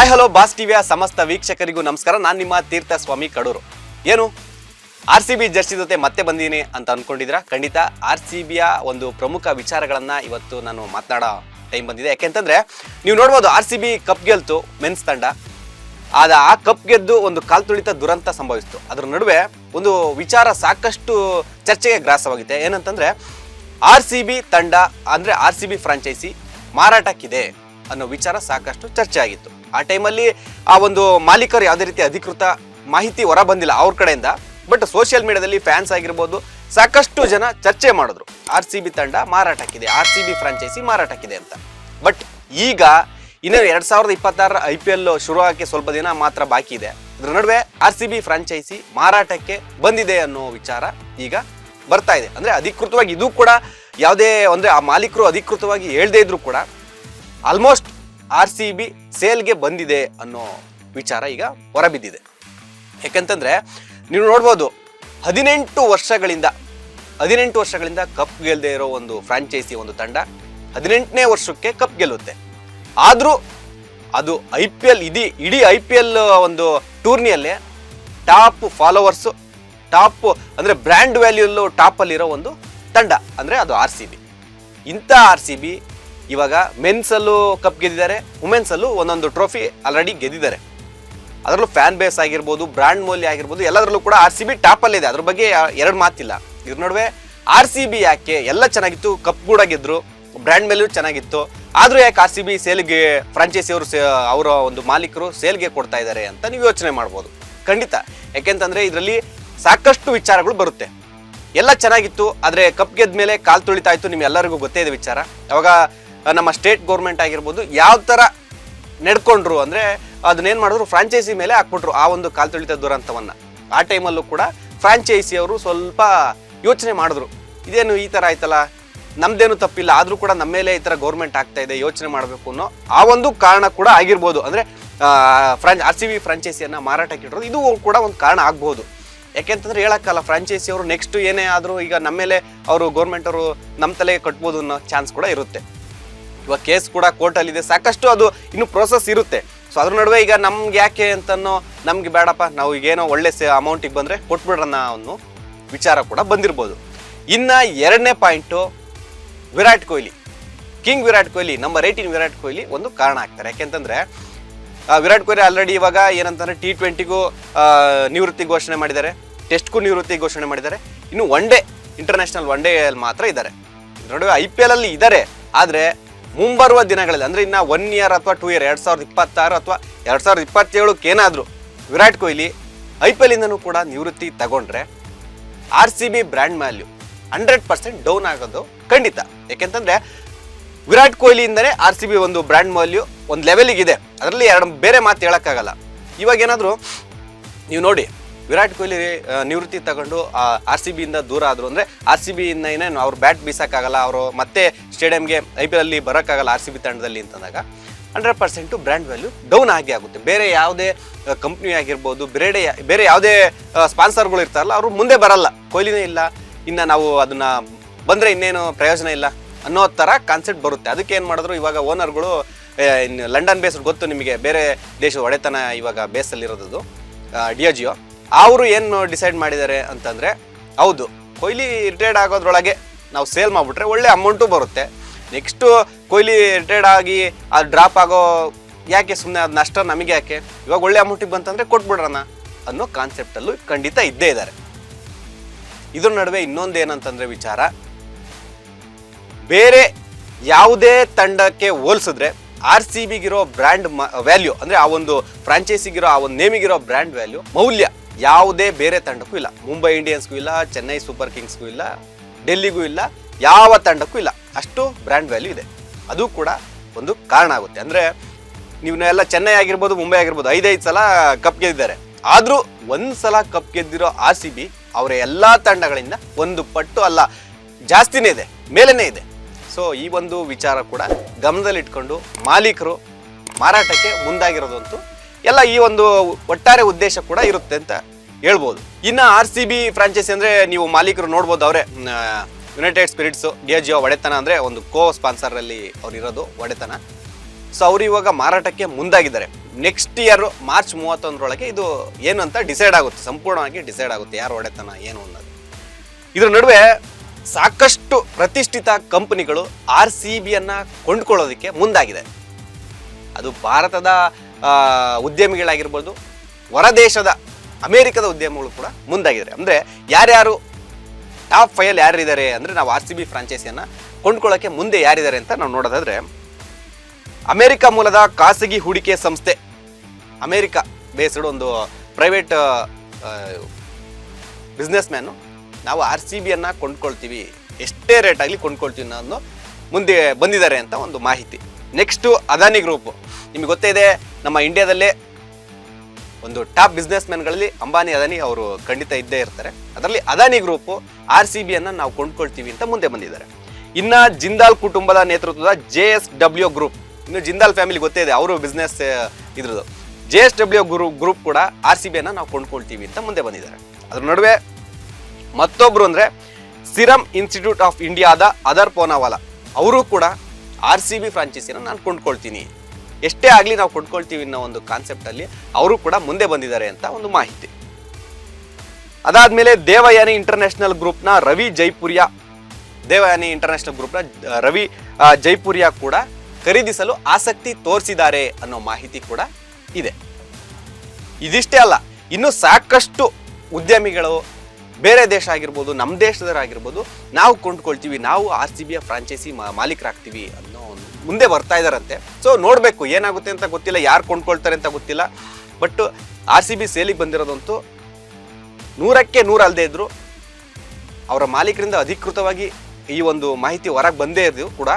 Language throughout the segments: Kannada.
ಹಾಯ್ ಹಲೋ ಬಾಸ್ ಟಿವಿಯ ಸಮಸ್ತ ವೀಕ್ಷಕರಿಗೂ ನಮಸ್ಕಾರ. ನಾನು ನಿಮ್ಮ ತೀರ್ಥಸ್ವಾಮಿ ಕಡೂರು. ಏನು RCB ಜರ್ಸಿ ಜೊತೆ ಮತ್ತೆ ಬಂದೀನಿ ಅಂತ ಅಂದ್ಕೊಂಡಿದ್ದೀರಾ? ಖಂಡಿತ RCBಯ ಒಂದು ಪ್ರಮುಖ ವಿಚಾರಗಳನ್ನ ಇವತ್ತು ನಾನು ಮಾತನಾಡೋ ಟೈಮ್ ಬಂದಿದೆ. ಯಾಕೆಂತಂದ್ರೆ ನೀವು ನೋಡ್ಬೋದು RCB ಕಪ್ ಗೆಲ್ತು ಮೆನ್ಸ್ ತಂಡ. ಆ ಕಪ್ ಗೆದ್ದು ಒಂದು ಕಾಲ್ತುಳಿತ ದುರಂತ ಸಂಭವಿಸಿತು. ಅದರ ನಡುವೆ ಒಂದು ವಿಚಾರ ಸಾಕಷ್ಟು ಚರ್ಚೆಗೆ ಗ್ರಾಸವಾಗಿದೆ. ಏನಂತಂದ್ರೆ RCB ತಂಡ ಅಂದ್ರೆ RCB ಫ್ರಾಂಚೈಸಿ ಮಾರಾಟಕ್ಕಿದೆ ಅನ್ನೋ ವಿಚಾರ ಸಾಕಷ್ಟು ಚರ್ಚೆ ಆಗಿತ್ತು. ಆ ಟೈಮಲ್ಲಿ ಆ ಒಂದು ಮಾಲೀಕರು ಯಾವುದೇ ರೀತಿ ಅಧಿಕೃತ ಮಾಹಿತಿ ಹೊರ ಬಂದಿಲ್ಲ ಅವ್ರ ಕಡೆಯಿಂದ. ಬಟ್ ಸೋಷಿಯಲ್ ಮೀಡಿಯಾದಲ್ಲಿ ಫ್ಯಾನ್ಸ್ ಆಗಿರ್ಬೋದು ಸಾಕಷ್ಟು ಜನ ಚರ್ಚೆ ಮಾಡಿದ್ರು, RCB ತಂಡ ಮಾರಾಟಕ್ಕಿದೆ, RCB ಫ್ರಾಂಚೈಸಿ ಮಾರಾಟಕ್ಕಿದೆ ಅಂತ. ಬಟ್ ಈಗ ಇನ್ನು 2026 IPL ಶುರು ಆಗಕ್ಕೆ ಸ್ವಲ್ಪ ದಿನ ಮಾತ್ರ ಬಾಕಿ ಇದೆ. ಇದ್ರ ನಡುವೆ RCB ಫ್ರಾಂಚೈಸಿ ಮಾರಾಟಕ್ಕೆ ಬಂದಿದೆ ಅನ್ನೋ ವಿಚಾರ ಈಗ ಬರ್ತಾ ಇದೆ. ಅಂದ್ರೆ ಅಧಿಕೃತವಾಗಿ ಇದು ಕೂಡ ಯಾವುದೇ ಅಂದ್ರೆ ಆ ಮಾಲೀಕರು ಅಧಿಕೃತವಾಗಿ ಹೇಳ್ದೇ ಇದ್ರು ಕೂಡ ಆಲ್ಮೋಸ್ಟ್ RCB ಸೇಲ್ಗೆ ಬಂದಿದೆ ಅನ್ನೋ ವಿಚಾರ ಈಗ ಹೊರಬಿದ್ದಿದೆ. ಯಾಕಂತಂದ್ರೆ ನೀವು ನೋಡ್ಬೋದು 18 ವರ್ಷಗಳಿಂದ ಕಪ್ ಗೆಲ್ಲದೆ ಇರೋ ಒಂದು ಫ್ರಾಂಚೈಸಿ ಒಂದು ತಂಡ 18ನೇ ವರ್ಷಕ್ಕೆ ಕಪ್ ಗೆಲ್ಲುತ್ತೆ. ಆದ್ರೂ ಅದು ಇಡೀ IPL ಒಂದು ಟೂರ್ನಿಯಲ್ಲೇ ಟಾಪ್ ಫಾಲೋವರ್ಸ್, ಟಾಪ್ ಅಂದ್ರೆ ಬ್ರ್ಯಾಂಡ್ ವ್ಯಾಲ್ಯೂ ಟಾಪ್ ಅಲ್ಲಿರೋ ಒಂದು ತಂಡ ಅಂದ್ರೆ ಅದು RCB. ಇಂಥ RCB ಇವಾಗ ಮೆನ್ಸಲ್ಲೂ ಕಪ್ ಗೆದ್ದಿದ್ದಾರೆ, ವುಮೆನ್ಸಲ್ಲೂ ಒಂದೊಂದು ಟ್ರೋಫಿ ಆಲ್ರೆಡಿ ಗೆದ್ದಿದ್ದಾರೆ. ಅದರಲ್ಲೂ ಫ್ಯಾನ್ ಬೇಸ್ ಆಗಿರ್ಬೋದು, ಬ್ರ್ಯಾಂಡ್ ಮೌಲ್ಯ ಆಗಿರ್ಬೋದು, ಎಲ್ಲದರಲ್ಲೂ ಕೂಡ RCB ಟಾಪಲ್ಲಿದೆ. ಅದ್ರ ಬಗ್ಗೆ ಎರಡು ಮಾತಿಲ್ಲ. ಇದ್ರ ನಡುವೆ RCB ಯಾಕೆ ಎಲ್ಲ ಚೆನ್ನಾಗಿತ್ತು, ಕಪ್ ಕೂಡ ಗೆದ್ರು, ಬ್ರ್ಯಾಂಡ್ ಮೇಲೂ ಚೆನ್ನಾಗಿತ್ತು, ಆದ್ರೂ ಯಾಕೆ RCB ಸೇಲ್ಗೆ ಫ್ರಾಂಚೈಸಿ ಅವರ ಒಂದು ಮಾಲೀಕರು ಸೇಲ್ಗೆ ಕೊಡ್ತಾ ಇದ್ದಾರೆ ಅಂತ ನೀವು ಯೋಚನೆ ಮಾಡ್ಬೋದು. ಖಂಡಿತ. ಯಾಕೆಂತಂದ್ರೆ ಇದರಲ್ಲಿ ಸಾಕಷ್ಟು ವಿಚಾರಗಳು ಬರುತ್ತೆ. ಎಲ್ಲ ಚೆನ್ನಾಗಿತ್ತು, ಆದ್ರೆ ಕಪ್ ಗೆದ್ದ ಮೇಲೆ ಕಾಲ್ ತುಳಿತಾಯ್ತು, ನಿಮ್ಗೆಲ್ಲರಿಗೂ ಗೊತ್ತೇ ಇದೆ ವಿಚಾರ. ಅವಾಗ ನಮ್ಮ ಸ್ಟೇಟ್ ಗೌರ್ಮೆಂಟ್ ಆಗಿರ್ಬೋದು ಯಾವ ತರ ನಡ್ಕೊಂಡ್ರು ಅಂದ್ರೆ ಅದನ್ನೇನ್ ಮಾಡಿದ್ರು, ಫ್ರಾಂಚೈಸಿ ಮೇಲೆ ಹಾಕ್ಬಿಟ್ರು ಆ ಒಂದು ಕಾಲ್ ತುಳಿತ ದುರಂತವನ್ನ. ಆ ಟೈಮಲ್ಲೂ ಕೂಡ ಫ್ರಾಂಚೈಸಿ ಅವರು ಸ್ವಲ್ಪ ಯೋಚನೆ ಮಾಡಿದ್ರು, ಇದೇನು ಈ ತರ ಆಯ್ತಲ್ಲ, ನಮ್ದೇನು ತಪ್ಪಿಲ್ಲ, ಆದ್ರೂ ಕೂಡ ನಮ್ಮ ಮೇಲೆ ಈ ತರ ಗೌರ್ಮೆಂಟ್ ಆಗ್ತಾ ಇದೆ, ಯೋಚನೆ ಮಾಡಬೇಕು ಅನ್ನೋ ಆ ಒಂದು ಕಾರಣ ಕೂಡ ಆಗಿರ್ಬೋದು. ಅಂದ್ರೆ RCB ಫ್ರಾಂಚೈಸಿಯನ್ನ ಮಾರಾಟಕ್ಕೆ ಇಟ್ಟಿರೋದು ಇದು ಕೂಡ ಒಂದು ಕಾರಣ ಆಗ್ಬಹುದು. ಯಾಕೆಂತಂದ್ರೆ ಹೇಳಕ್ಕಲ್ಲ, ಫ್ರಾಂಚೈಸಿ ಅವರು ನೆಕ್ಸ್ಟ್ ಏನೇ ಆದ್ರೂ ಈಗ ನಮ್ಮ ಮೇಲೆ ಅವರು ಗೌರ್ಮೆಂಟ್ ಅವರು ನಮ್ಮ ತಲೆಗೆ ಕಟ್ಬೋದು ಅನ್ನೋ ಚಾನ್ಸ್ ಕೂಡ ಇರುತ್ತೆ. ಇವಾಗ ಕೇಸ್ ಕೂಡ ಕೋರ್ಟಲ್ಲಿದೆ, ಸಾಕಷ್ಟು ಅದು ಇನ್ನು ಪ್ರೋಸೆಸ್ ಇರುತ್ತೆ. ಸೊ ಅದ್ರ ನಡುವೆ ಈಗ ನಮ್ಗೆ ಯಾಕೆ ಅಂತನೋ, ನಮ್ಗೆ ಬೇಡಪ್ಪ, ನಾವು ಈಗೇನೋ ಒಳ್ಳೆ ಅಮೌಂಟಿಗೆ ಬಂದರೆ ಕೊಟ್ಬಿಡ್ರನ್ನ ಅನ್ನೋ ವಿಚಾರ ಕೂಡ ಬಂದಿರ್ಬೋದು. ಇನ್ನು ಎರಡನೇ point, Virat Kohli, king Virat Kohli, number 18 Virat Kohli ಒಂದು ಕಾರಣ ಆಗ್ತಾರೆ. ಯಾಕೆಂತಂದ್ರೆ ವಿರಾಟ್ ಕೊಹ್ಲಿ ಆಲ್ರೆಡಿ ಇವಾಗ ಏನಂತಂದ್ರೆ T20ಗೂ ನಿವೃತ್ತಿ ಘೋಷಣೆ ಮಾಡಿದ್ದಾರೆ, ಟೆಸ್ಟ್ಗೂ ನಿವೃತ್ತಿ ಘೋಷಣೆ ಮಾಡಿದ್ದಾರೆ. ಇನ್ನು ಇಂಟರ್ನ್ಯಾಷನಲ್ ಒನ್ ಡೇ ಮಾತ್ರ ಇದ್ದಾರೆ. ನಡುವೆ IPL ಅಲ್ಲಿ ಇದ್ದಾರೆ. ಆದರೆ ಮುಂಬರುವ ದಿನಗಳಲ್ಲಿ ಅಂದ್ರೆ ಇನ್ನ 1 year ಅಥವಾ 2 year 2026 ಅಥವಾ 2027 ಏನಾದ್ರು ವಿರಾಟ್ ಕೊಹ್ಲಿ IPL ಇಂದನೂ ಕೂಡ ನಿವೃತ್ತಿ ತಗೊಂಡ್ರೆ RCB ಬ್ರ್ಯಾಂಡ್ ವ್ಯಾಲ್ಯೂ 100% ಡೌನ್ ಆಗೋದು ಖಂಡಿತ. ಯಾಕೆಂತಂದ್ರೆ ವಿರಾಟ್ ಕೊಹ್ಲಿ ಇಂದನೇ RCB ಒಂದು ಬ್ರ್ಯಾಂಡ್ ವ್ಯಾಲ್ಯೂ ಒಂದು ಲೆವೆಲಿಗೆ ಇದೆ. ಅದರಲ್ಲಿ ಬೇರೆ ಮಾತು ಹೇಳಕ್ಕಾಗಲ್ಲ. ಇವಾಗ ಏನಾದ್ರು ನೀವು ನೋಡಿ, ವಿರಾಟ್ ಕೊಹ್ಲಿ ನಿವೃತ್ತಿ ತಗೊಂಡು RCB ಇಂದ ದೂರ ಆದ್ರು ಅಂದ್ರೆ RCB ಇಂದ ಏನೇನು ಅವ್ರು ಬ್ಯಾಟ್ ಬೀಸಕ್ಕಾಗಲ್ಲ, ಅವರು ಮತ್ತೆ ಸ್ಟೇಡಿಯಂಗೆ IPL ಅಲ್ಲಿ ಬರೋಕ್ಕಾಗಲ್ಲ RCB ತಂಡದಲ್ಲಿ ಅಂತಂದಾಗ 100% ಬ್ರ್ಯಾಂಡ್ ವ್ಯಾಲ್ಯೂ ಡೌನ್ ಆಗಿ ಆಗುತ್ತೆ. ಬೇರೆ ಯಾವುದೇ ಕಂಪ್ನಿ ಆಗಿರ್ಬೋದು, ಬೇರೆ ಯಾವುದೇ ಸ್ಪಾನ್ಸರ್ಗಳು ಇರ್ತಾರಲ್ಲ, ಅವರು ಮುಂದೆ ಬರಲ್ಲ. ಕೊಹ್ಲಿನೇ ಇಲ್ಲ, ಇನ್ನು ನಾವು ಅದನ್ನ ಬಂದ್ರೆ ಇನ್ನೇನು ಪ್ರಯೋಜನ ಇಲ್ಲ ಅನ್ನೋ ಥರ ಕಾನ್ಸೆಪ್ಟ್ ಬರುತ್ತೆ. ಅದಕ್ಕೆ ಏನು ಮಾಡಿದ್ರು, ಇವಾಗ ಓನರ್ಗಳು ಲಂಡನ್ ಬೇಸ್ಡ್ ಗೊತ್ತು ನಿಮಗೆ, ಬೇರೆ ದೇಶದ ಒಡೆತನ ಇವಾಗ ಬೇಸಲ್ಲಿರೋದು Diageo. ಅವರು ಏನು ಡಿಸೈಡ್ ಮಾಡಿದ್ದಾರೆ ಅಂತಂದರೆ, ಹೌದು ಕೊಹ್ಲಿ ರಿಟೈರ್ಡ್ ಆಗೋದ್ರೊಳಗೆ ನಾವು ಸೇಲ್ ಮಾಡಿಬಿಟ್ರೆ ಒಳ್ಳೆ ಅಮೌಂಟು ಬರುತ್ತೆ. ನೆಕ್ಸ್ಟು ಕೊಹ್ಲಿ ರಿಟೈರ್ಡ್ ಆಗಿ ಅದು ಡ್ರಾಪ್ ಆಗೋ ಯಾಕೆ, ಸುಮ್ಮನೆ ಅದು ನಷ್ಟ ನಮಗೆ ಯಾಕೆ, ಇವಾಗ ಒಳ್ಳೆ ಅಮೌಂಟಿಗೆ ಬಂತಂದರೆ ಕೊಟ್ಬಿಡ್ರಣ ಅನ್ನೋ ಕಾನ್ಸೆಪ್ಟಲ್ಲೂ ಖಂಡಿತ ಇದ್ದೇ ಇದ್ದಾರೆ. ಇದ್ರ ನಡುವೆ ಇನ್ನೊಂದು ಏನಂತಂದರೆ ವಿಚಾರ, ಬೇರೆ ಯಾವುದೇ ತಂಡಕ್ಕೆ ಹೋಲಿಸಿದ್ರೆ RCBಗಿರೋ ಬ್ರ್ಯಾಂಡ್ ವ್ಯಾಲ್ಯೂ ಅಂದರೆ ಆ ಒಂದು ಫ್ರಾಂಚೈಸಿಗಿರೋ ಆ ಒಂದು ನೇಮಿಗಿರೋ ಬ್ರ್ಯಾಂಡ್ ವ್ಯಾಲ್ಯೂ ಮೌಲ್ಯ ಯಾವುದೇ ಬೇರೆ ತಂಡಕ್ಕೂ ಇಲ್ಲ. ಮುಂಬೈ ಇಂಡಿಯನ್ಸ್ಗೂ ಇಲ್ಲ, ಚೆನ್ನೈ ಸೂಪರ್ ಕಿಂಗ್ಸ್ಗೂ ಇಲ್ಲ, ಡೆಲ್ಲಿಗೂ ಇಲ್ಲ, ಯಾವ ತಂಡಕ್ಕೂ ಇಲ್ಲ. ಅಷ್ಟು ಬ್ರ್ಯಾಂಡ್ ವ್ಯಾಲ್ಯೂ ಇದೆ. ಅದು ಕೂಡ ಒಂದು ಕಾರಣ ಆಗುತ್ತೆ. ಅಂದರೆ ನೀವು ಎಲ್ಲ ಚೆನ್ನೈ ಆಗಿರ್ಬೋದು, ಮುಂಬೈ ಆಗಿರ್ಬೋದು 5 ಸಲ ಕಪ್ ಗೆದ್ದಿದ್ದಾರೆ. ಆದರೂ ಒಂದು ಸಲ ಕಪ್ ಗೆದ್ದಿರೋ RCB ಅವರ ಎಲ್ಲ ತಂಡಗಳಿಂದ ಒಂದು ಪಟ್ಟು ಅಲ್ಲ ಜಾಸ್ತಿನೇ ಇದೆ, ಮೇಲೇನೇ ಇದೆ. ಸೊ ಈ ಒಂದು ವಿಚಾರ ಕೂಡ ಗಮನದಲ್ಲಿಟ್ಕೊಂಡು ಮಾಲೀಕರು ಮಾರಾಟಕ್ಕೆ ಮುಂದಾಗಿರೋದಂತೂ ಎಲ್ಲ ಈ ಒಂದು ಒಟ್ಟಾರೆ ಉದ್ದೇಶ ಕೂಡ ಇರುತ್ತೆ ಅಂತ ಹೇಳ್ಬೋದು. ಇನ್ನು RCB ಫ್ರಾಂಚೈಸಿ ಅಂದರೆ ನೀವು ಮಾಲೀಕರು ನೋಡ್ಬೋದು, ಅವರೇ ಯುನೈಟೆಡ್ ಸ್ಪಿರಿಟ್ಸು, Diageo ಒಡೆತನ ಅಂದರೆ ಒಂದು ಸ್ಪಾನ್ಸರಲ್ಲಿ ಅವ್ರು ಇರೋದು ಒಡೆತನ. ಸೊ ಅವರು ಇವಾಗ ಮಾರಾಟಕ್ಕೆ ಮುಂದಾಗಿದ್ದಾರೆ. ನೆಕ್ಸ್ಟ್ ಇಯರ್ ಮಾರ್ಚ್ 31ರೊಳಗೆ ಇದು ಏನು ಅಂತ ಡಿಸೈಡ್ ಆಗುತ್ತೆ, ಸಂಪೂರ್ಣವಾಗಿ ಡಿಸೈಡ್ ಆಗುತ್ತೆ ಯಾರು ಒಡೆತನ ಏನು ಅನ್ನೋದು. ಇದ್ರ ನಡುವೆ ಸಾಕಷ್ಟು ಪ್ರತಿಷ್ಠಿತ ಕಂಪನಿಗಳು RCBಯನ್ನು ಕೊಂಡ್ಕೊಳ್ಳೋದಕ್ಕೆ ಮುಂದಾಗಿದೆ. ಅದು ಭಾರತದ ಉದ್ಯಮಿಗಳಾಗಿರ್ಬೋದು, ಹೊರದೇಶದ ಅಮೇರಿಕದ ಉದ್ಯಮಿಗಳು ಕೂಡ ಮುಂದಾಗಿದ್ದಾರೆ. ಅಂದರೆ ಯಾರ್ಯಾರು ಟಾಪ್ 5 ಯಾರಿದ್ದಾರೆ ಅಂದರೆ ನಾವು RCB ಫ್ರಾಂಚೈಸಿಯನ್ನು ಕೊಂಡ್ಕೊಳ್ಳೋಕ್ಕೆ ಮುಂದೆ ಯಾರಿದ್ದಾರೆ ಅಂತ ನಾವು ನೋಡೋದಾದರೆ, ಅಮೇರಿಕ ಮೂಲದ ಖಾಸಗಿ ಹೂಡಿಕೆ ಸಂಸ್ಥೆ, ಅಮೇರಿಕ ಬೇಸ್ಡ್ ಒಂದು ಪ್ರೈವೇಟ್ ಬಿಸ್ನೆಸ್ ಮ್ಯಾನು ನಾವು RCBಯನ್ನು ಕೊಂಡ್ಕೊಳ್ತೀವಿ, ಎಷ್ಟೇ ರೇಟ್ ಆಗಲಿ ಕೊಂಡ್ಕೊಳ್ತೀವಿ ಅನ್ನೋದು ಮುಂದೆ ಬಂದಿದ್ದಾರೆ ಅಂತ ಒಂದು ಮಾಹಿತಿ. ನೆಕ್ಸ್ಟು ಅದಾನಿ ಗ್ರೂಪು, ನಿಮಗೆ ಗೊತ್ತೇ ಇದೆ ನಮ್ಮ ಇಂಡಿಯಾದಲ್ಲೇ ಒಂದು ಟಾಪ್ ಬಿಸ್ನೆಸ್ ಮ್ಯಾನ್ಗಳಲ್ಲಿ ಅಂಬಾನಿ ಅದಾನಿ ಅವರು ಖಂಡಿತ ಇದ್ದೇ ಇರ್ತಾರೆ. ಅದರಲ್ಲಿ ಅದಾನಿ ಗ್ರೂಪು RCBಯನ್ನು ನಾವು ಕೊಂಡ್ಕೊಳ್ತೀವಿ ಅಂತ ಮುಂದೆ ಬಂದಿದ್ದಾರೆ. ಇನ್ನು ಜಿಂದಾಲ್ ಕುಟುಂಬದ ನೇತೃತ್ವದ JSW ಗ್ರೂಪ್, ಇನ್ನು ಜಿಂದಾಲ್ ಫ್ಯಾಮಿಲಿ ಗೊತ್ತೇ ಇದೆ, ಅವರು ಬಿಸ್ನೆಸ್ ಇದ್ರದ್ದು. JSW ಗ್ರೂಪ್ ಕೂಡ RCBಯನ್ನು ನಾವು ಕೊಂಡ್ಕೊಳ್ತೀವಿ ಅಂತ ಮುಂದೆ ಬಂದಿದ್ದಾರೆ. ಅದ್ರ ನಡುವೆ ಮತ್ತೊಬ್ರು ಅಂದರೆ ಸಿರಮ್ ಇನ್ಸ್ಟಿಟ್ಯೂಟ್ ಆಫ್ ಇಂಡಿಯಾದ ಅದರ್ ಪೋನಾವಾಲಾ, ಅವರು ಕೂಡ RCB ಫ್ರಾಂಚೈಸಿಯನ್ನು ನಾನು ಕೊಂಡ್ಕೊಳ್ತೀನಿ, ಎಷ್ಟೇ ಆಗಲಿ ನಾವು ಕೊಂಡ್ಕೊಳ್ತೀವಿ ಅನ್ನೋ ಒಂದು ಕಾನ್ಸೆಪ್ಟಲ್ಲಿ ಅವರು ಕೂಡ ಮುಂದೆ ಬಂದಿದ್ದಾರೆ ಅಂತ ಒಂದು ಮಾಹಿತಿ. ಅದಾದಮೇಲೆ ದೇವಯಾನಿ ಇಂಟರ್ನ್ಯಾಷನಲ್ ಗ್ರೂಪ್ನ ರವಿ ಜೈಪುರಿಯಾ, ದೇವಯಾನಿ ಇಂಟರ್ನ್ಯಾಷನಲ್ ಗ್ರೂಪ್ನ ರವಿ ಜೈಪುರಿಯಾ ಕೂಡ ಖರೀದಿಸಲು ಆಸಕ್ತಿ ತೋರಿಸಿದ್ದಾರೆ ಅನ್ನೋ ಮಾಹಿತಿ ಕೂಡ ಇದೆ. ಇದಿಷ್ಟೇ ಅಲ್ಲ, ಇನ್ನೂ ಸಾಕಷ್ಟು ಉದ್ಯಮಿಗಳು ಬೇರೆ ದೇಶ ಆಗಿರ್ಬೋದು, ನಮ್ಮ ದೇಶದವರಾಗಿರ್ಬೋದು, ನಾವು ಕೊಂಡ್ಕೊಳ್ತೀವಿ, ನಾವು RCBಯ ಫ್ರಾಂಚೈಸಿ ಮಾಲೀಕರಾಗ್ತೀವಿ ಅನ್ನೋ ಮುಂದೆ ಬರ್ತಾ ಇದ್ದಾರಂತೆ. ಸೊ ನೋಡಬೇಕು ಏನಾಗುತ್ತೆ ಅಂತ ಗೊತ್ತಿಲ್ಲ, ಯಾರು ಕೊಂಡ್ಕೊಳ್ತಾರೆ ಅಂತ ಗೊತ್ತಿಲ್ಲ. ಬಟ್ RCB ಸೇಲಿಗೆ ಬಂದಿರೋದಂತೂ 100ಕ್ಕೆ 100 ಅಲ್ಲದೆ ಇದ್ರು ಅವರ ಮಾಲೀಕರಿಂದ ಅಧಿಕೃತವಾಗಿ ಈ ಒಂದು ಮಾಹಿತಿ ಹೊರಗೆ ಬಂದೇ ಇದ್ದು ಕೂಡ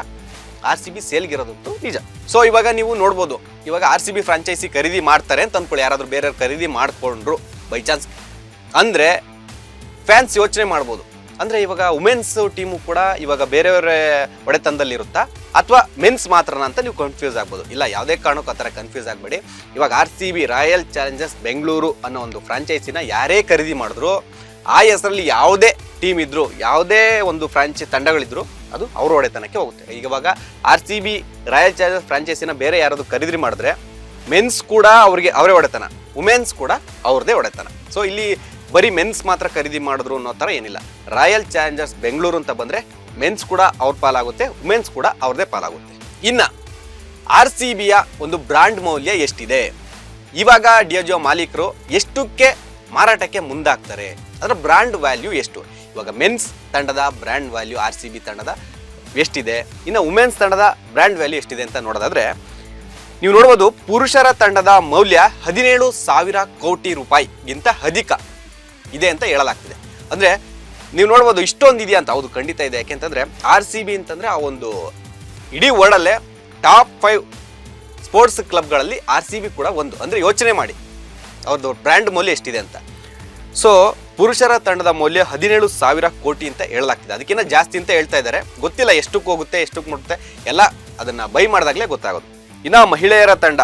RCB ಸೇಲ್ಗಿರೋದಂತೂ ನಿಜ. ಸೊ ಇವಾಗ ನೀವು ನೋಡ್ಬೋದು, ಇವಾಗ RCB ಫ್ರಾಂಚೈಸಿ ಖರೀದಿ ಮಾಡ್ತಾರೆ ಅಂತ ಅಂದ್ಕೊಳ್ಳಿ, ಯಾರಾದರೂ ಬೇರೆಯವ್ರು ಖರೀದಿ ಮಾಡಿಕೊಂಡ್ರು ಬೈ ಚಾನ್ಸ್ ಅಂದರೆ ಫ್ಯಾನ್ಸ್ ಯೋಚನೆ ಮಾಡ್ಬೋದು, ಅಂದರೆ ಇವಾಗ ವುಮೆನ್ಸ್ ಟೀಮು ಕೂಡ ಇವಾಗ ಬೇರೆಯವರೇ ಒಡೆತನದಲ್ಲಿರುತ್ತಾ ಅಥವಾ ಮೆನ್ಸ್ ಮಾತ್ರನ ಅಂತ ನೀವು ಕನ್ಫ್ಯೂಸ್ ಆಗ್ಬೋದು. ಇಲ್ಲ, ಯಾವುದೇ ಕಾರಣಕ್ಕೂ ಆ ಥರ ಕನ್ಫ್ಯೂಸ್ ಆಗಬೇಡಿ. ಇವಾಗ RCB ರಾಯಲ್ ಚಾಲೆಂಜರ್ಸ್ ಬೆಂಗಳೂರು ಅನ್ನೋ ಒಂದು ಫ್ರಾಂಚೈಸಿನ ಯಾರೇ ಖರೀದಿ ಮಾಡಿದ್ರು, ಆ ಹೆಸರಲ್ಲಿ ಯಾವುದೇ ಟೀಮ್ ಇದ್ದರೂ, ಯಾವುದೇ ಒಂದು ತಂಡಗಳಿದ್ರು, ಅದು ಅವ್ರ ಒಡೆತನಕ್ಕೆ ಹೋಗುತ್ತೆ. ಇವಾಗ RCB ರಾಯಲ್ ಚಾಲೆಂಜರ್ಸ್ ಫ್ರಾಂಚೈಸಿನ ಬೇರೆ ಯಾರಾದರೂ ಖರೀದಿ ಮಾಡಿದ್ರೆ ಮೆನ್ಸ್ ಕೂಡ ಅವರೇ ಒಡೆತನ, ವುಮೆನ್ಸ್ ಕೂಡ ಅವ್ರದ್ದೇ ಒಡೆತನ. ಸೊ ಇಲ್ಲಿ ಬರೀ ಮೆನ್ಸ್ ಮಾತ್ರ ಖರೀದಿ ಮಾಡಿದ್ರು ಅನ್ನೋ ಥರ ಏನಿಲ್ಲ. ರಾಯಲ್ ಚಾಲೆಂಜರ್ಸ್ ಬೆಂಗಳೂರು ಅಂತ ಬಂದರೆ ಮೆನ್ಸ್ ಕೂಡ ಅವ್ರ ಪಾಲಾಗುತ್ತೆ, ವುಮೆನ್ಸ್ ಕೂಡ ಅವ್ರದ್ದೇ ಪಾಲಾಗುತ್ತೆ. ಇನ್ನು RCBಯ ಒಂದು ಬ್ರ್ಯಾಂಡ್ ಮೌಲ್ಯ ಎಷ್ಟಿದೆ, ಇವಾಗ ಡಿಯಾಜಿಯೋ ಮಾಲೀಕರು ಎಷ್ಟಕ್ಕೆ ಮಾರಾಟಕ್ಕೆ ಮುಂದಾಗ್ತಾರೆ, ಅದರ ಬ್ರ್ಯಾಂಡ್ ವ್ಯಾಲ್ಯೂ ಎಷ್ಟು, ಇವಾಗ ಮೆನ್ಸ್ ತಂಡದ ಬ್ರ್ಯಾಂಡ್ ವ್ಯಾಲ್ಯೂ RCB ತಂಡದ ಎಷ್ಟಿದೆ, ಇನ್ನು ವುಮೆನ್ಸ್ ತಂಡದ ಬ್ರ್ಯಾಂಡ್ ವ್ಯಾಲ್ಯೂ ಎಷ್ಟಿದೆ ಅಂತ ನೋಡೋದಾದ್ರೆ ನೀವು ನೋಡ್ಬೋದು, ಪುರುಷರ ತಂಡದ ಮೌಲ್ಯ 17,000 ಕೋಟಿ ರೂಪಾಯಿಗಿಂತ ಅಧಿಕ ಇದೆ ಅಂತ ಹೇಳಲಾಗ್ತಿದೆ. ಅಂದರೆ ನೀವು ನೋಡ್ಬೋದು ಇಷ್ಟೊಂದು ಇದೆಯಾ ಅಂತ. ಹೌದು, ಖಂಡಿತ ಇದೆ. ಯಾಕೆಂತಂದರೆ RCB ಅಂತಂದರೆ ಆ ಒಂದು ಇಡೀ ವರ್ಲ್ಡಲ್ಲೇ ಟಾಪ್ 5 ಸ್ಪೋರ್ಟ್ಸ್ ಕ್ಲಬ್ಗಳಲ್ಲಿ RCB ಕೂಡ ಒಂದು. ಅಂದರೆ ಯೋಚನೆ ಮಾಡಿ ಅವ್ರದ್ದು ಬ್ರ್ಯಾಂಡ್ ಮೌಲ್ಯ ಎಷ್ಟಿದೆ ಅಂತ. ಸೊ ಪುರುಷರ ತಂಡದ ಮೌಲ್ಯ 17,000 ಕೋಟಿ ಅಂತ ಹೇಳಲಾಗ್ತಿದೆ, ಅದಕ್ಕಿಂತ ಜಾಸ್ತಿ ಅಂತ ಹೇಳ್ತಾ ಇದ್ದಾರೆ. ಗೊತ್ತಿಲ್ಲ ಎಷ್ಟಕ್ಕೆ ಹೋಗುತ್ತೆ, ಎಷ್ಟಕ್ಕೆ ಮುಡುತ್ತೆ, ಎಲ್ಲ ಅದನ್ನು ಬೈ ಮಾಡಿದಾಗಲೇ ಗೊತ್ತಾಗೋದು. ಇನ್ನು ಮಹಿಳೆಯರ ತಂಡ,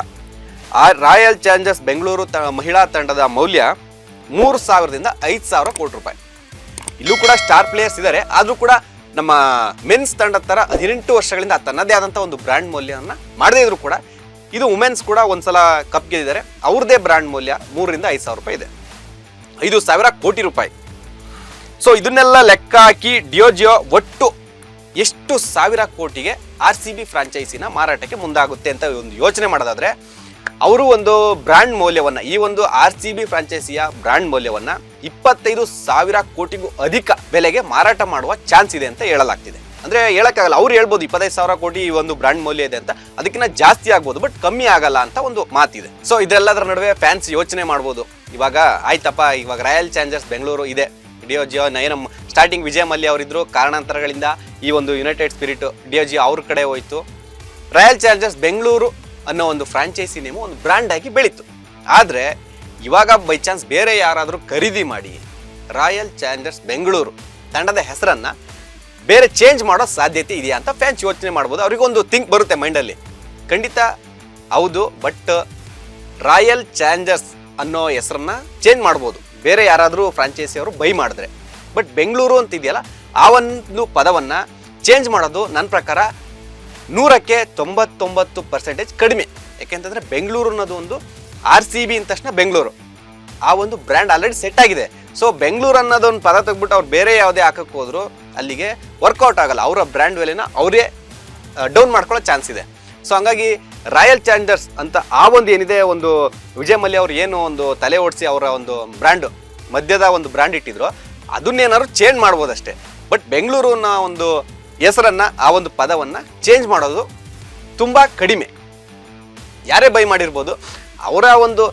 ರಾಯಲ್ ಚಾಲೆಂಜರ್ಸ್ ಬೆಂಗಳೂರು ಮಹಿಳಾ ತಂಡದ ಮೌಲ್ಯ 3,000ದಿಂದ 5,000 ಕೋಟಿ ರೂಪಾಯಿ. ಇಲ್ಲೂ ಕೂಡ ಸ್ಟಾರ್ ಪ್ಲೇಯರ್ಸ್ ಇದ್ದಾರೆ, ಆದರೂ ಕೂಡ ನಮ್ಮ ಮೆನ್ಸ್ ತಂಡದ ಥರ 18 ವರ್ಷಗಳಿಂದ ತನ್ನದೇ ಆದಂಥ ಒಂದು ಬ್ರ್ಯಾಂಡ್ ಮೌಲ್ಯವನ್ನು ಮಾಡದೇ ಇದ್ರು ಕೂಡ ಇದು ವುಮೆನ್ಸ್ ಕೂಡ ಒಂದ್ಸಲ ಕಪ್ ಗೆದ್ದಿದ್ದಾರೆ, ಅವ್ರದ್ದೇ ಬ್ರ್ಯಾಂಡ್ ಮೌಲ್ಯ 3,000ರಿಂದ 5,000 ರೂಪಾಯಿ ಇದೆ, 5,000 ಕೋಟಿ ರೂಪಾಯಿ. ಸೊ ಇದನ್ನೆಲ್ಲ ಲೆಕ್ಕ ಹಾಕಿ ಡಿಯಾಜಿಯೋ ಒಟ್ಟು ಎಷ್ಟು ಸಾವಿರ ಕೋಟಿಗೆ RCB ಫ್ರಾಂಚೈಸಿನ ಮಾರಾಟಕ್ಕೆ ಮುಂದಾಗುತ್ತೆ ಅಂತ ಒಂದು ಯೋಚನೆ ಮಾಡೋದಾದ್ರೆ, ಅವರು ಒಂದು ಬ್ರ್ಯಾಂಡ್ ಮೌಲ್ಯವನ್ನು, ಈ ಒಂದು RCB ಫ್ರಾಂಚೈಸಿಯ ಬ್ರ್ಯಾಂಡ್ ಮೌಲ್ಯವನ್ನು 25,000 ಕೋಟಿಗೂ ಅಧಿಕ ಬೆಲೆಗೆ ಮಾರಾಟ ಮಾಡುವ ಚಾನ್ಸ್ ಇದೆ ಅಂತ ಹೇಳಲಾಗ್ತಿದೆ. ಅಂದರೆ ಹೇಳೋಕ್ಕಾಗಲ್ಲ, ಅವ್ರು ಹೇಳ್ಬೋದು 25,000 ಕೋಟಿ ಈ ಒಂದು ಬ್ರ್ಯಾಂಡ್ ಮೌಲ್ಯ ಇದೆ ಅಂತ, ಅದಕ್ಕಿಂತ ಜಾಸ್ತಿ ಆಗ್ಬೋದು, ಬಟ್ ಕಮ್ಮಿ ಆಗಲ್ಲ ಅಂತ ಒಂದು ಮಾತಿದೆ. ಸೊ ಇದೆಲ್ಲದರ ನಡುವೆ ಫ್ಯಾನ್ಸ್ ಯೋಚನೆ ಮಾಡ್ಬೋದು, ಇವಾಗ ಆಯ್ತಪ್ಪ, ಇವಾಗ ರಾಯಲ್ ಚಾಲೆಂಜರ್ಸ್ ಬೆಂಗಳೂರು ಇದೆ, ಡಿಯಾಜಿಯೋ ನಯನ ಸ್ಟಾರ್ಟಿಂಗ್ ವಿಜಯ್ ಮಲ್ಯ ಅವರಿದ್ದರು, ಕಾರಣಾಂತರಗಳಿಂದ ಈ ಒಂದು ಯುನೈಟೆಡ್ ಸ್ಪಿರಿಟ್ ಡಿಯಾಜಿಯೋ ಅವ್ರ ಕಡೆ ಹೋಯಿತು. ರಾಯಲ್ ಚಾಲೆಂಜರ್ಸ್ ಬೆಂಗಳೂರು ಅನ್ನೋ ಒಂದು ಫ್ರಾಂಚೈಸಿ ನೇಮು ಒಂದು ಬ್ರ್ಯಾಂಡ್ ಆಗಿ ಬೆಳೀತು. ಆದರೆ ಇವಾಗ ಬೈ ಚಾನ್ಸ್ ಬೇರೆ ಯಾರಾದರೂ ಖರೀದಿ ಮಾಡಿ ರಾಯಲ್ ಚಾಲೆಂಜರ್ಸ್ ಬೆಂಗಳೂರು ತಂಡದ ಹೆಸರನ್ನು ಬೇರೆ ಚೇಂಜ್ ಮಾಡೋ ಸಾಧ್ಯತೆ ಇದೆಯಾ ಅಂತ ಫ್ಯಾನ್ಸ್ ಯೋಚನೆ ಮಾಡ್ಬೋದು. ಅವ್ರಿಗೊಂದು ಥಿಂಕ್ ಬರುತ್ತೆ ಮೈಂಡಲ್ಲಿ, ಖಂಡಿತ ಹೌದು, ಬಟ್ ರಾಯಲ್ ಚಾಲೆಂಜರ್ಸ್ ಅನ್ನೋ ಹೆಸರನ್ನ ಚೇಂಜ್ ಮಾಡ್ಬೋದು ಬೇರೆ ಯಾರಾದರೂ ಫ್ರಾಂಚೈಸಿ ಅವರು ಬೈ ಮಾಡಿದ್ರೆ. ಬಟ್ ಬೆಂಗಳೂರು ಅಂತ ಇದೆಯಲ್ಲ, ಆ ಒಂದು ಪದವನ್ನು ಚೇಂಜ್ ಮಾಡೋದು ನನ್ನ ಪ್ರಕಾರ 100ಕ್ಕೆ 99% ಕಡಿಮೆ. ಯಾಕೆಂತಂದರೆ ಬೆಂಗಳೂರು ಅನ್ನೋದು ಒಂದು RCB ಅಂದ ತಕ್ಷಣ ಬೆಂಗಳೂರು ಆ ಒಂದು ಬ್ರ್ಯಾಂಡ್ ಆಲ್ರೆಡಿ ಸೆಟ್ ಆಗಿದೆ. ಸೊ ಬೆಂಗಳೂರು ಅನ್ನೋದೊಂದು ಪದ ತೆಗ್ಬಿಟ್ಟು ಅವ್ರು ಬೇರೆ ಯಾವುದೇ ಹಾಕಕ್ಕೆ ಹೋದ್ರು ಅಲ್ಲಿಗೆ ವರ್ಕೌಟ್ ಆಗಲ್ಲ. ಅವರ ಬ್ರ್ಯಾಂಡ್ ವ್ಯಾಲ್ಯೂನ ಅವರೇ ಡೌನ್ ಮಾಡ್ಕೊಳ್ಳೋ ಚಾನ್ಸ್ ಇದೆ. ಸೊ ಹಂಗಾಗಿ ರಾಯಲ್ ಚಾಲೆಂಜರ್ಸ್ ಅಂತ ಆ ಒಂದು ಏನಿದೆ ಒಂದು ವಿಜಯ್ ಮಲ್ಯ ಅವ್ರು ಏನು ಒಂದು ತಲೆ ಓಡಿಸಿ ಅವರ ಒಂದು ಬ್ರ್ಯಾಂಡು ಮಧ್ಯದ ಒಂದು ಬ್ರ್ಯಾಂಡ್ ಇಟ್ಟಿದ್ರು ಅದನ್ನೇನಾದ್ರು ಚೇಂಜ್ ಮಾಡ್ಬೋದಷ್ಟೇ. ಬಟ್ ಬೆಂಗಳೂರಿನ ಒಂದು ಹೆಸರನ್ನು ಆ ಒಂದು ಪದವನ್ನು ಚೇಂಜ್ ಮಾಡೋದು ತುಂಬ ಕಡಿಮೆ. ಯಾರೇ ಬೈ ಮಾಡಿರ್ಬೋದು ಅವರ ಒಂದು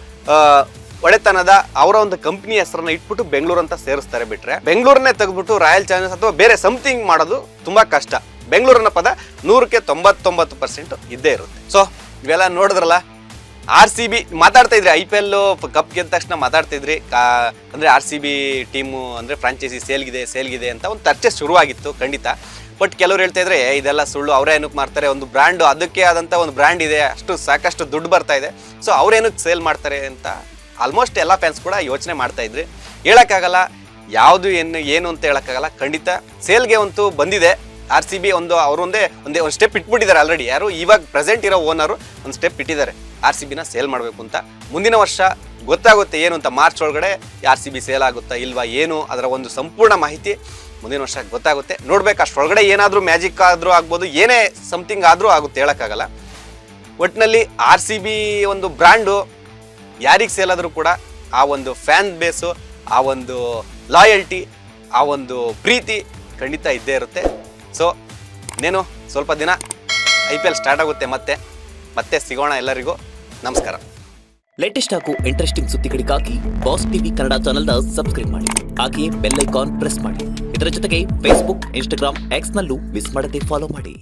ಒಡೆತನದ ಅವರ ಒಂದು ಕಂಪ್ನಿ ಹೆಸರನ್ನ ಇಟ್ಬಿಟ್ಟು ಬೆಂಗಳೂರು ಅಂತ ಸೇರಿಸ್ತಾರೆ. ಬಿಟ್ರೆ ಬೆಂಗಳೂರನ್ನೇ ತೆಗೆದ್ಬಿಟ್ಟು ರಾಯಲ್ ಚಾಲೆಂಜರ್ಸ್ ಅಥವಾ ಬೇರೆ ಸಮಥಿಂಗ್ ಮಾಡೋದು ತುಂಬ ಕಷ್ಟ. ಬೆಂಗಳೂರಿನ ಪದ 100ಕ್ಕೆ 99% ಇದ್ದೇ ಇರುತ್ತೆ. ಸೊ ಇವೆಲ್ಲ ನೋಡಿದ್ರಲ್ಲ, RCB ಮಾತಾಡ್ತಾ ಇದ್ರಿ, IPL ಕಪ್ ಗೆದ್ದ ತಕ್ಷಣ ಮಾತಾಡ್ತಾ ಇದ್ರಿ ಅಂದರೆ RCB ಟೀಮು ಅಂದರೆ ಫ್ರಾಂಚೈಸಿ ಸೇಲ್ಗಿದೆ ಅಂತ ಒಂದು ಚರ್ಚೆ ಶುರುವಾಗಿತ್ತು ಖಂಡಿತ. ಬಟ್ ಕೆಲವ್ರು ಹೇಳ್ತಾ ಇದ್ರೆ ಇದೆಲ್ಲ ಸುಳ್ಳು, ಅವರೇ ಏನಕ್ಕೆ ಮಾಡ್ತಾರೆ, ಒಂದು ಬ್ರ್ಯಾಂಡು ಅದಕ್ಕೆ ಆದಂಥ ಒಂದು ಬ್ರ್ಯಾಂಡ್ ಇದೆ, ಸಾಕಷ್ಟು ದುಡ್ಡು ಬರ್ತಾ ಇದೆ, ಸೊ ಅವ್ರೇನಕ್ಕೆ ಸೇಲ್ ಮಾಡ್ತಾರೆ ಅಂತ ಆಲ್ಮೋಸ್ಟ್ ಎಲ್ಲ ಫ್ಯಾನ್ಸ್ ಕೂಡ ಯೋಚನೆ ಮಾಡ್ತಾ ಇದ್ರಿ. ಹೇಳೋಕ್ಕಾಗಲ್ಲ ಯಾವುದು ಏನು ಅಂತ ಹೇಳೋಕ್ಕಾಗಲ್ಲ. ಖಂಡಿತ ಸೇಲ್ಗೆ ಅಂತೂ ಬಂದಿದೆ. RCB ಒಂದು ಒಂದು ಸ್ಟೆಪ್ ಇಟ್ಬಿಟ್ಟಿದ್ದಾರೆ ಆಲ್ರೆಡಿ. ಯಾರು ಇವಾಗ ಪ್ರೆಸೆಂಟ್ ಇರೋ ಓನರು ಒಂದು ಸ್ಟೆಪ್ ಇಟ್ಟಿದ್ದಾರೆ RCBನ ಸೇಲ್ ಮಾಡಬೇಕು ಅಂತ. ಮುಂದಿನ ವರ್ಷ ಗೊತ್ತಾಗುತ್ತೆ ಏನು ಅಂತ, ಮಾರ್ಚ್ ಒಳಗಡೆ RCB ಸೇಲ್ ಆಗುತ್ತಾ ಇಲ್ವಾ ಏನು ಅದರ ಒಂದು ಸಂಪೂರ್ಣ ಮಾಹಿತಿ ಮುಂದಿನ ವರ್ಷ ಗೊತ್ತಾಗುತ್ತೆ. ನೋಡ್ಬೇಕು, ಅಷ್ಟೊಳಗಡೆ ಏನಾದರೂ ಮ್ಯಾಜಿಕ್ ಆದರೂ ಆಗ್ಬೋದು, ಏನೇ ಸಮಥಿಂಗ್ ಆದರೂ ಆಗುತ್ತೆ, ಹೇಳೋಕ್ಕಾಗಲ್ಲ. ಒಟ್ಟಿನಲ್ಲಿ RCB ಒಂದು ಬ್ರ್ಯಾಂಡು ಯಾರಿಗೆ ಸೇಲ್ ಆದರೂ ಕೂಡ ಆ ಒಂದು ಫ್ಯಾನ್ ಬೇಸು, ಆ ಒಂದು ಲಾಯಲ್ಟಿ, ಆ ಒಂದು ಪ್ರೀತಿ ಖಂಡಿತ ಇದ್ದೇ ಇರುತ್ತೆ. ಸೊ ಇನ್ನೇನು ಸ್ವಲ್ಪ ದಿನ IPL ಸ್ಟಾರ್ಟ್ ಆಗುತ್ತೆ, ಮತ್ತೆ ಸಿಗೋಣ. ಎಲ್ಲರಿಗೂ ನಮಸ್ಕಾರ. ಲೇಟೆಸ್ಟ್ ಹಾಗೂ ಇಂಟ್ರೆಸ್ಟಿಂಗ್ ಸುದ್ದಿಗಳಿಗಾಗಿ ಬಾಸ್ ಟಿವಿ ಕನ್ನಡ ಚಾನೆಲ್ನ ಸಬ್ಸ್ಕ್ರೈಬ್ ಮಾಡಿ. ಹಾಗೆಯೇ ಬೆಲ್ ಐಕಾನ್ ಪ್ರೆಸ್ ಮಾಡಿ. ಇದರ ಜೊತೆಗೆ ಫೇಸ್ಬುಕ್, ಇನ್ಸ್ಟಾಗ್ರಾಮ್, ಎಕ್ಸ್ನಲ್ಲೂ ಮಿಸ್ ಮಾಡದೆ ಫಾಲೋ ಮಾಡಿ.